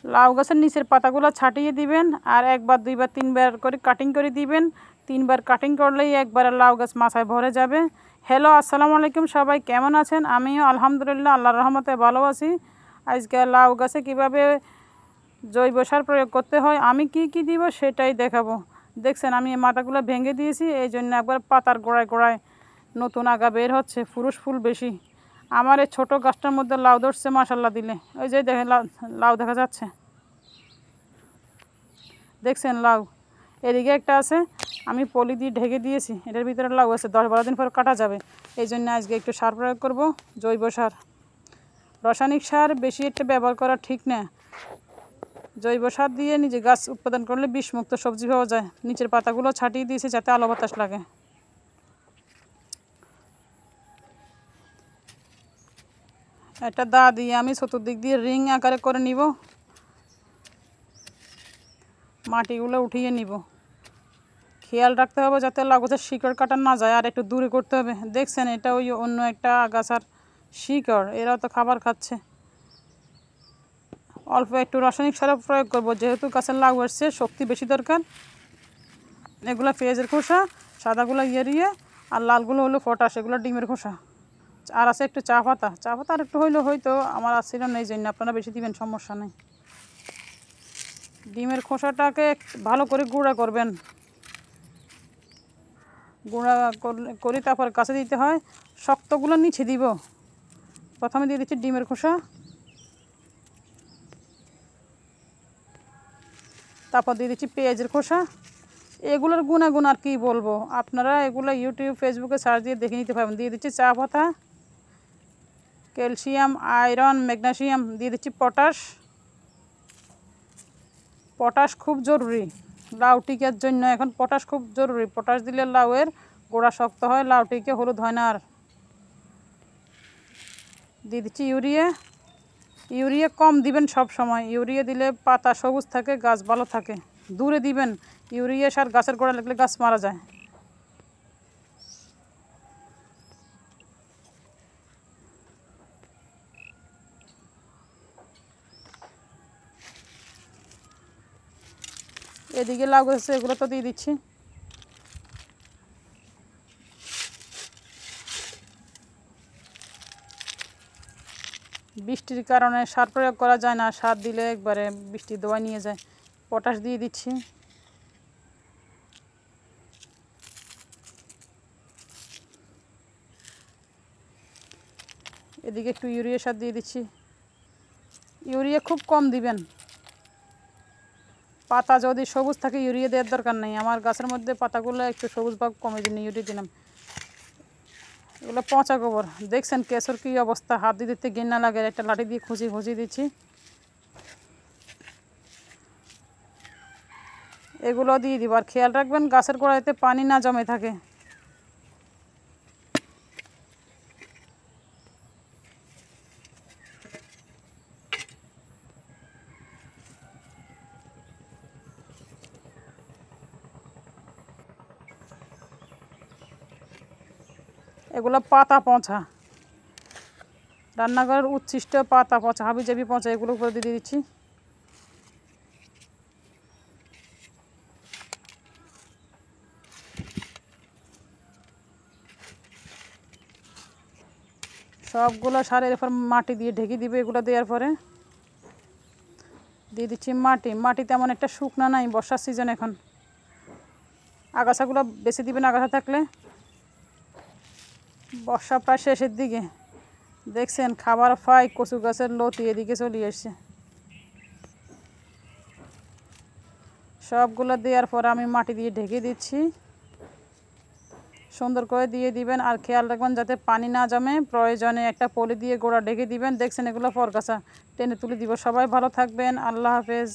লাউ গাছের নিচের পাতাগুলো ছাটিয়ে দিবেন আর একবার দুইবার তিনবার করে কাটিং করে দিবেন। তিনবার কাটিং করলেই একবারে লাউ গাছ মাথায় ভরে যাবে। হ্যালো, আসসালামু আলাইকুম, সবাই কেমন আছেন? আমিও আলহামদুলিল্লাহ আল্লাহর রহমতে ভালো আছি। আজকে লাউ গাছে কীভাবে জৈব সার প্রয়োগ করতে হয়, আমি কি দিব সেটাই দেখাবো। দেখছেন আমি এই মাথাগুলো ভেঙে দিয়েছি, এই জন্য একবার পাতার গোড়ায় গোড়ায় নতুন আগা বের হচ্ছে, ফুরুষ ফুল বেশি। আমার এই ছোটো গাছটার মধ্যে লাউ ধরছে মাশাল্লাহ দিলে। ওই যে দেখেন লাউ দেখা যাচ্ছে, দেখছেন লাউ। এদিকে একটা আছে, আমি পলি দিয়ে ঢেকে দিয়েছি, এটার ভিতরে লাউ আছে, 10-12 দিন পর কাটা যাবে। এই জন্য আজকে একটু সার প্রয়োগ করব, জৈব সার। রাসায়নিক সার বেশি একটা ব্যবহার করা ঠিক না। জৈব সার দিয়ে নিজে গাছ উৎপাদন করলে বিষমুক্ত সবজি পাওয়া যায়। নিচের পাতাগুলো ছাটিয়ে দিয়েছে যাতে আলো বাতাস লাগে। একটা দা দিয়ে আমি চতুর্দিক দিয়ে রিং আকারে করে নিব, মাটিগুলো উঠিয়ে নিব। খেয়াল রাখতে হবে যাতে লাউ গাছের শিকড় কাটা না যায়, আর একটু দূরে করতে হবে। দেখছেন এটা ওই অন্য একটা আগাছার শিকড়, এরাও তো খাবার খাচ্ছে। অল্প একটু রাসায়নিক সার প্রয়োগ করব, যেহেতু গাছের লাউ আসছে, শক্তি বেশি দরকার। এগুলো পেঁয়াজের খোসা, সাদাগুলো ইউরিয়া, আর লালগুলো হলো পটাশ, এগুলো ডিমের খোসা। আর আছে একটু চা পাতা আর একটু হইলেও হয়তো, আমার আসছিল না, এই জন্য আপনারা বেশি দিবেন, সমস্যা নেই। ডিমের খোসাটাকে ভালো করে গুঁড়া করবেন, গুঁড়া করে তারপর কাছে দিতে হয়। শক্তগুলো নিচে দিব। প্রথমে দিয়ে দিচ্ছি ডিমের খোসা, তারপর দিয়ে দিচ্ছি পেঁয়াজের খোসা। এগুলোর গুণাগুণ আর কী বলবো, আপনারা এগুলো ইউটিউব ফেসবুকে সার্চ দিয়ে দেখে নিতে পারবেন। দিয়ে দিচ্ছি চা পাতা, ক্যালসিয়াম, আয়রন, ম্যাগনেসিয়াম, দিয়ে দিচ্ছি পটাশ। পটাশ খুব জরুরি লাউ টিকার জন্য, এখন পটাশ খুব জরুরি। পটাশ দিলে লাউয়ের গোড়া শক্ত হয়, লাউ টিকে হলুদ হয় না। আর দিয়ে দিচ্ছি ইউরিয়া। ইউরিয়া কম দিবেন সব সময়, ইউরিয়া দিলে পাতা সবুজ থাকে, গাছ ভালো থাকে। দূরে দিবেন, ইউরিয়া সার গাছের গোড়া লাগলে গাছ মারা যায়। এদিকে লাউ গাছে এগুলো তো দিয়ে দিচ্ছি। বৃষ্টির কারণে সার প্রয়োগ করা যায় না, সার দিলে একবারে বৃষ্টি দোয়া নিয়ে যায়। পটাশ দিয়ে দিচ্ছি। এদিকে একটু ইউরিয়া সার দিয়ে দিচ্ছি। ইউরিয়া খুব কম দিবেন, পাতা যদি সবুজ থাকে ইউরিয়া দেওয়ার দরকার নেই। আমার গাছের মধ্যে পাতাগুলো একটু সবুজ ভাগ কমে দিন, ইউরিয়া দিলাম। এগুলো পচা গোবর, দেখছেন কেঁচোর কী অবস্থা, হাত দিয়ে দিতে ঘেন্না লাগে। একটা লাঠি দিয়ে খুঁচিয়ে দিচ্ছি। এগুলো দিয়ে দিব, আর খেয়াল রাখবেন গাছের গোড়াতে পানি না জমে থাকে। এগুলো পাতা পচা, রান্নাঘরের উচ্ছিষ্ট পাতা পচা, হাবিজাবি পচা, এগুলো উপরে দিয়ে দিচ্ছি। সবগুলো সারের এরপর মাটি দিয়ে ঢেকে দিবে। এগুলো দেওয়ার পরে দিয়ে দিচ্ছি মাটি। মাটি তেমন একটা শুকনা নাই, বর্ষার সিজন এখন। আগাছাগুলো বেশি দিবেন, আগাছা থাকলে। বর্ষা প্রায় শেষের দিকে, দেখছেন খাবার পাই কচু গাছের লতি এদিকে চলে এসছে। সবগুলো দেওয়ার পর আমি মাটি দিয়ে ঢেকে দিচ্ছি। সুন্দর করে দিয়ে দিবেন, আর খেয়াল রাখবেন যাতে পানি না জমে। প্রয়োজনে একটা পলি দিয়ে গোড়া ঢেকে দিবেন। দেখছেন এগুলো ফরগাছা, টেনে তুলে দিব। সবাই ভালো থাকবেন, আল্লাহ হাফেজ।